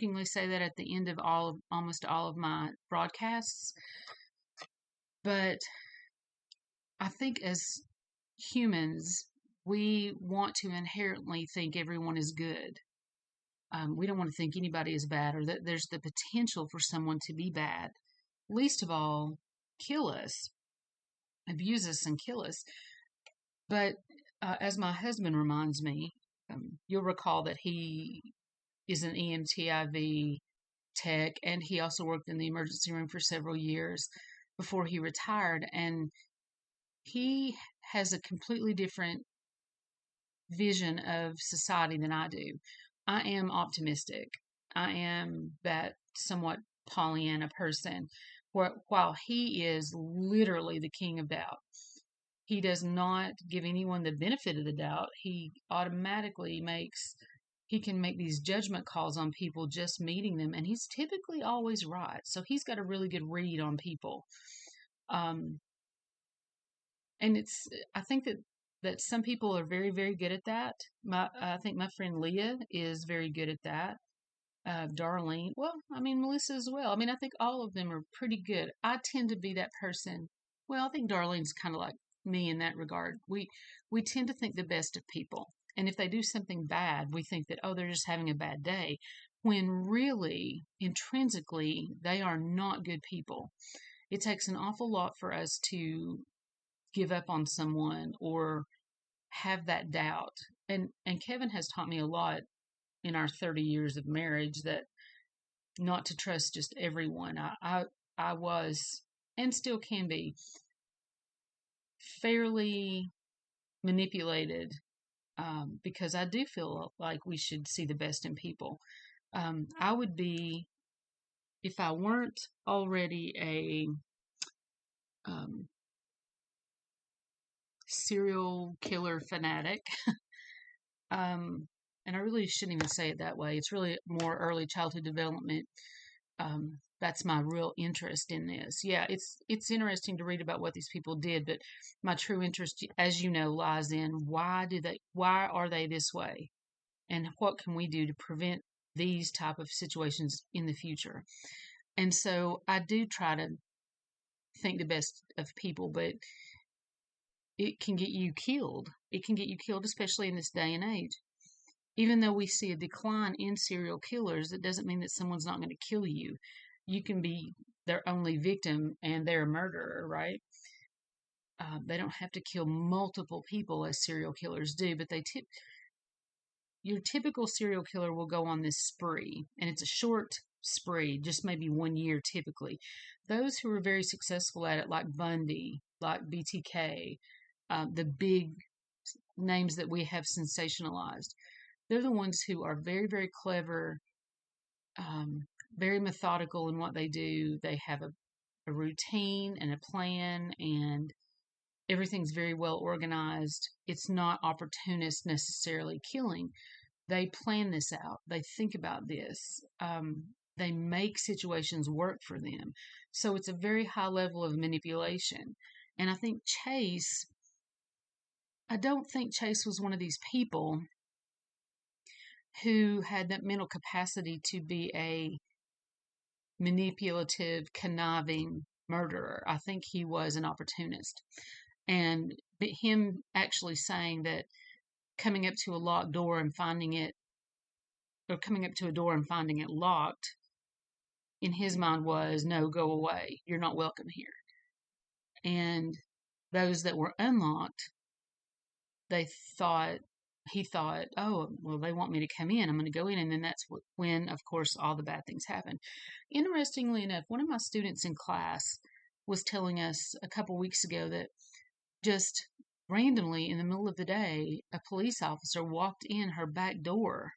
jokingly say that at the end of almost all of my broadcasts, but I think as humans, we want to inherently think everyone is good. We don't want to think anybody is bad or that there's the potential for someone to be bad. Least of all, kill us, abuse us, and kill us. But as my husband reminds me, you'll recall that he is an EMTIV tech, and he also worked in the emergency room for several years before he retired. And he has a completely different vision of society than I do. I am optimistic. I am that somewhat Pollyanna person, while he is literally the king of doubt. He does not give anyone the benefit of the doubt. He automatically he can make these judgment calls on people just meeting them, and he's typically always right. So he's got a really good read on people. And I think that some people are very, very good at that. I think my friend Leah is very good at that. Darlene, well, I mean, Melissa as well. I mean, I think all of them are pretty good. I tend to be that person. Well, I think Darlene's kind of like me in that regard. We tend to think the best of people. And if they do something bad, we think that, oh, they're just having a bad day. When really, intrinsically, they are not good people. It takes an awful lot for us to give up on someone or have that doubt. And Kevin has taught me a lot in our 30 years of marriage that not to trust just everyone. I was and still can be fairly manipulated because I do feel like we should see the best in people. I would be, if I weren't already a serial killer fanatic, and I really shouldn't even say it that way. It's really more early childhood development. That's my real interest in this. Yeah, it's interesting to read about what these people did, but my true interest, as you know, lies in why are they this way, and what can we do to prevent these type of situations in the future. And so I do try to think the best of people, but it can get you killed. It can get you killed, especially in this day and age. Even though we see a decline in serial killers, it doesn't mean that someone's not going to kill you. You can be their only victim and they're a murderer, right? They don't have to kill multiple people as serial killers do, but your typical serial killer will go on this spree, and it's a short spree, just maybe 1 year typically. Those who are very successful at it, like Bundy, like BTK, the big names that we have sensationalized, they're the ones who are very, very clever, very methodical in what they do. They have a routine and a plan, and everything's very well organized. It's not opportunist necessarily killing. They plan this out. They think about this. They make situations work for them. So it's a very high level of manipulation. And I don't think Chase was one of these people who had that mental capacity to be a manipulative, conniving murderer. I think he was an opportunist. And him actually saying that coming up to a locked door and finding it, or coming up to a door and finding it locked, in his mind was, no, go away. You're not welcome here. And those that were unlocked, he thought, oh, well, they want me to come in. I'm going to go in. And then that's when, of course, all the bad things happen. Interestingly enough, one of my students in class was telling us a couple weeks ago that just randomly in the middle of the day, a police officer walked in her back door.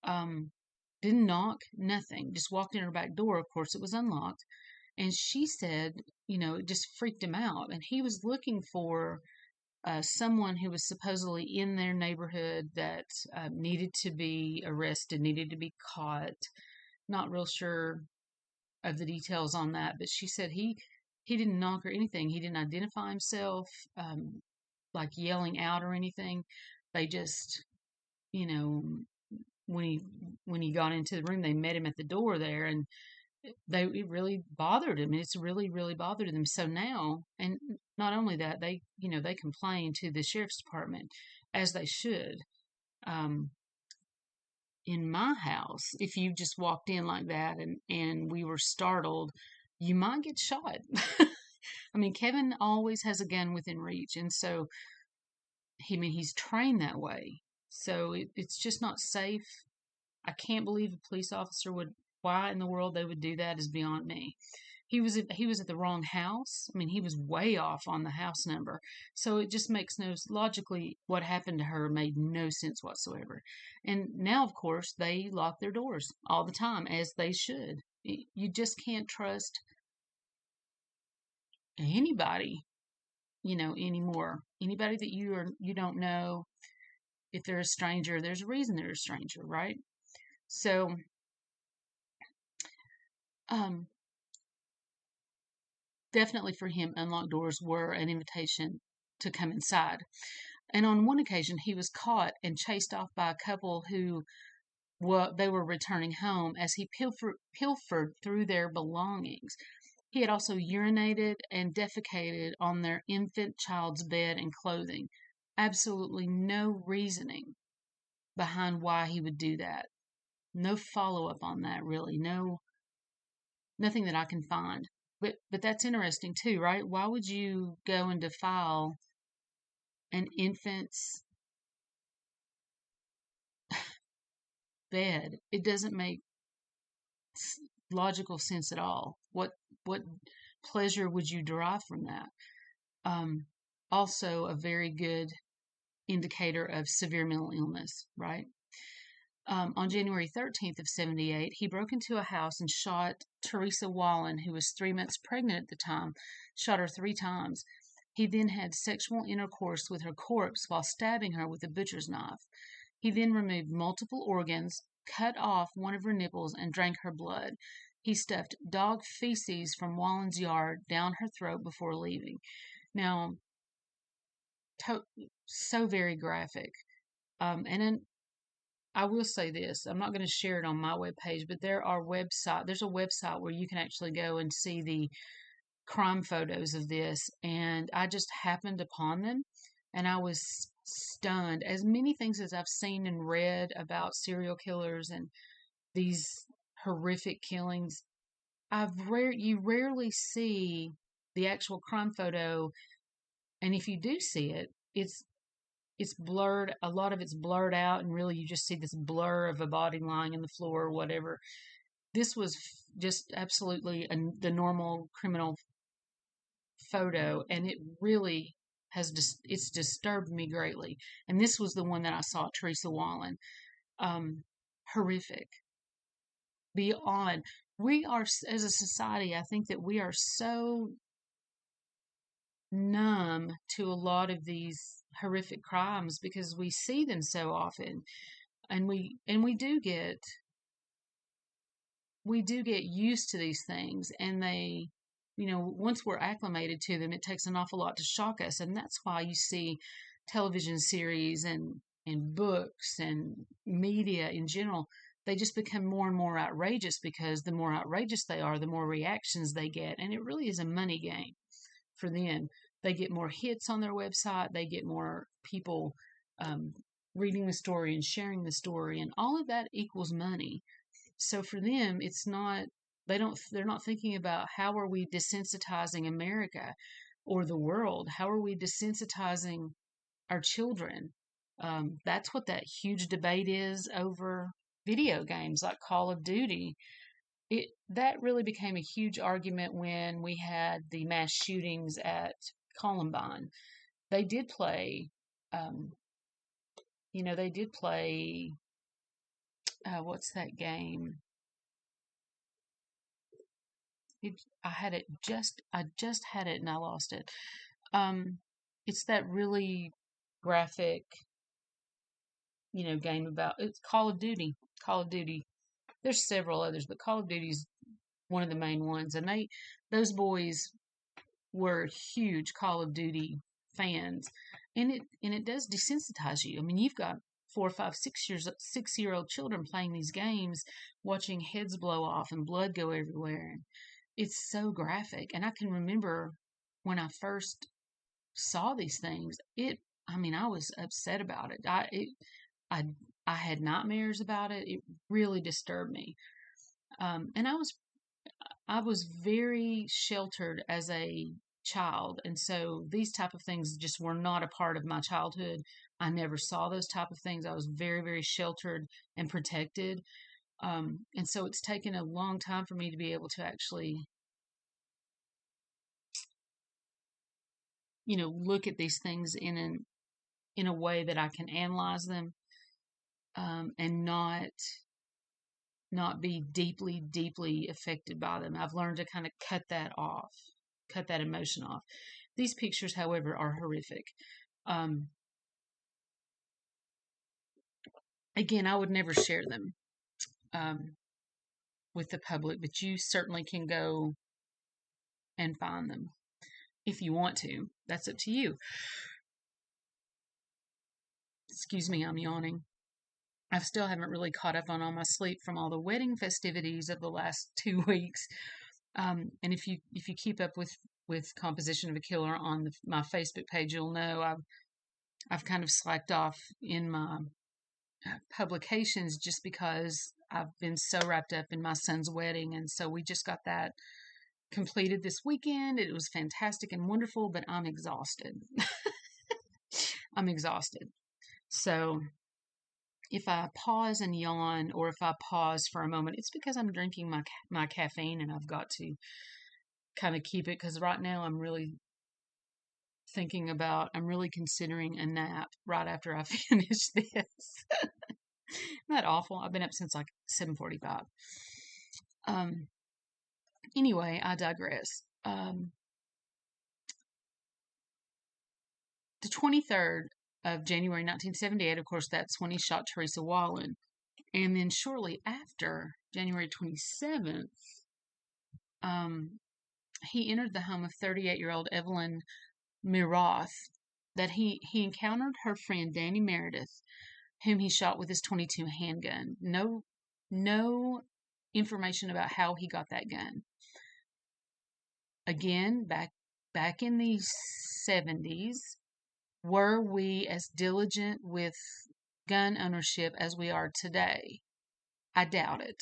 Didn't knock, nothing, just walked in her back door. Of course, it was unlocked. And she said, it just freaked him out. And he was looking for someone who was supposedly in their neighborhood that needed to be arrested, needed to be caught. Not real sure of the details on that, but she said he didn't knock or anything. He didn't identify himself, like yelling out or anything. They just, when he when he got into the room, they met him at the door there, and it really bothered him. It's really bothered them. So now, and not only that, they complain to the sheriff's department, as they should. Um, in my house, if you just walked in like that and we were startled, you might get shot. I mean, Kevin always has a gun within reach, and so he's trained that way. So it's just not safe. I can't believe a police officer would. Why in the world they would do that is beyond me. He was at the wrong house. I mean, he was way off on the house number. So it just makes no logically what happened to her made no sense whatsoever. And now, of course, they lock their doors all the time, as they should. You just can't trust anybody, anymore. Anybody that you don't know. If they're a stranger, there's a reason they're a stranger, right? So, um, definitely for him, unlocked doors were an invitation to come inside. And on one occasion, he was caught and chased off by a couple who they were returning home as he pilfered through their belongings. He had also urinated and defecated on their infant child's bed and clothing. Absolutely no reasoning behind why he would do that. No follow up on that, really. Nothing that I can find. But that's interesting too, right? Why would you go and defile an infant's bed? It doesn't make logical sense at all. What pleasure would you derive from that? Um, Also, a very good indicator of severe mental illness, right? On January 13th of 78, he broke into a house and shot Teresa Wallen, who was 3 months pregnant at the time, shot her 3 times. He then had sexual intercourse with her corpse while stabbing her with a butcher's knife. He then removed multiple organs, cut off one of her nipples, and drank her blood. He stuffed dog feces from Wallen's yard down her throat before leaving. Now, so very graphic. And then I will say this: I'm not going to share it on my webpage, but there's a website where you can actually go and see the crime photos of this, and I just happened upon them, and I was stunned. As many things as I've seen and read about serial killers and these horrific killings, you rarely see the actual crime photo, and if you do see it, it's blurred. A lot of it's blurred out, and really you just see this blur of a body lying in the floor or whatever. This was just absolutely the normal criminal photo, and it really it's disturbed me greatly. And this was the one that I saw, Teresa Wallen. Horrific. Beyond. We are, as a society, I think that we are so numb to a lot of these horrific crimes because we see them so often, and we do get used to these things, and they, once we're acclimated to them, it takes an awful lot to shock us. And that's why you see television series and books and media in general, they just become more and more outrageous, because the more outrageous they are, the more reactions they get, and it really is a money game for them. They get more hits on their website, they get more people reading the story and sharing the story, and all of that equals money. So for them, it's not, they're not thinking about how are we desensitizing America or the world? How are we desensitizing our children? That's what that huge debate is over video games like Call of Duty. That really became a huge argument when we had the mass shootings at Columbine. They did play, um, they did play, what's that game? I just had it and I lost it. It's that really graphic, game about, it's Call of Duty. Call of Duty. There's several others, but Call of Duty's one of the main ones. And those boys were huge Call of Duty fans. And it does desensitize you. I mean, you've got 4, 5, 6-year-old children playing these games, watching heads blow off and blood go everywhere. And it's so graphic. And I can remember when I first saw these things, I was upset about it. I, I had nightmares about it. It really disturbed me. And I was very sheltered as a child, and so these type of things just were not a part of my childhood. I never saw those type of things. I was very, very sheltered and protected. And so it's taken a long time for me to be able to actually, look at these things in a way that I can analyze them, and not be deeply, deeply affected by them. I've learned to kind of cut that off, cut that emotion off. These pictures, however, are horrific. Again, I would never share them with the public, but you certainly can go and find them if you want to. That's up to you. Excuse me, I'm yawning. I still haven't really caught up on all my sleep from all the wedding festivities of the last 2 weeks. And if you keep up with Composition of a Killer on my Facebook page, you'll know I've kind of slacked off in my publications just because I've been so wrapped up in my son's wedding, and so we just got that completed this weekend. It was fantastic and wonderful, but I'm exhausted. I'm exhausted. So if I pause and yawn, or if I pause for a moment, it's because I'm drinking my caffeine, and I've got to kind of keep it, because right now I'm really considering a nap right after I finish this. Isn't that awful? I've been up since like 7:45. Anyway, I digress. The 23rd of January 1978, of course, that's when he shot Teresa Wallin. And then shortly after, January 27th, he entered the home of 38-year-old Evelyn Mirath, that he encountered her friend Danny Meredith, whom he shot with his .22 handgun. No information about how he got that gun. Again, back in the 70s, were we as diligent with gun ownership as we are today? I doubt it.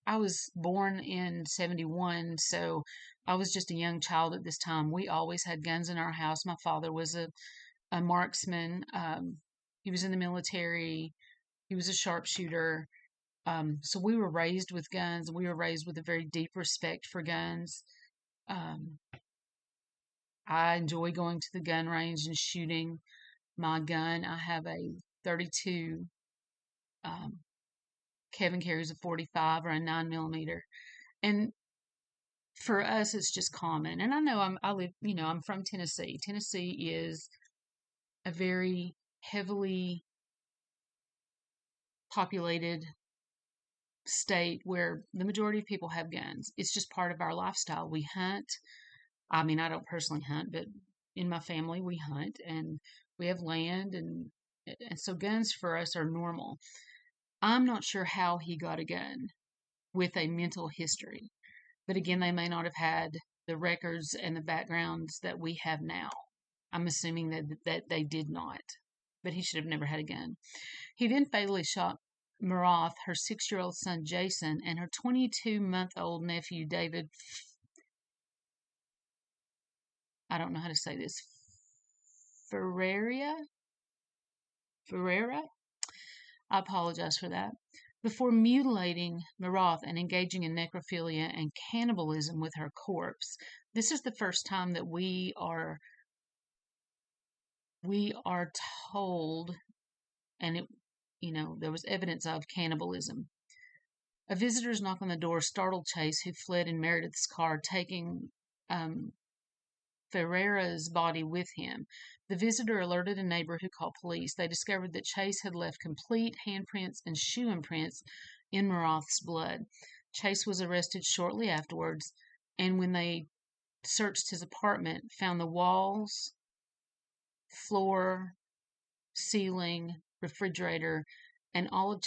I was born in 71, so I was just a young child at this time. We always had guns in our house. My father was a marksman. He was in the military. He was a sharpshooter. So we were raised with guns. We were raised with a very deep respect for guns. I enjoy going to the gun range and shooting my gun. I have a .32. Kevin carries a .45 or a 9mm, and for us, it's just common. And I know I'm from Tennessee. Tennessee is a very heavily populated state where the majority of people have guns. It's just part of our lifestyle. We hunt. I don't personally hunt, but in my family we hunt, and we have land, and so guns for us are normal. I'm not sure how he got a gun with a mental history, but again, they may not have had the records and the backgrounds that we have now. I'm assuming that they did not, but he should have never had a gun. He then fatally shot Mirath, her 6-year-old son Jason, and her 22-month-old nephew David. I don't know how to say this. Ferreira? I apologize for that. Before mutilating Mirath and engaging in necrophilia and cannibalism with her corpse. This is the first time that we are told, and there was evidence of cannibalism. A visitor's knock on the door startled Chase, who fled in Meredith's car, taking Ferreira's body with him. The visitor alerted a neighbor, who called police. They discovered that Chase had left complete handprints and shoe imprints in Mirath's blood. Chase was arrested shortly afterwards, and when they searched his apartment, found the walls floor, ceiling, refrigerator, and all of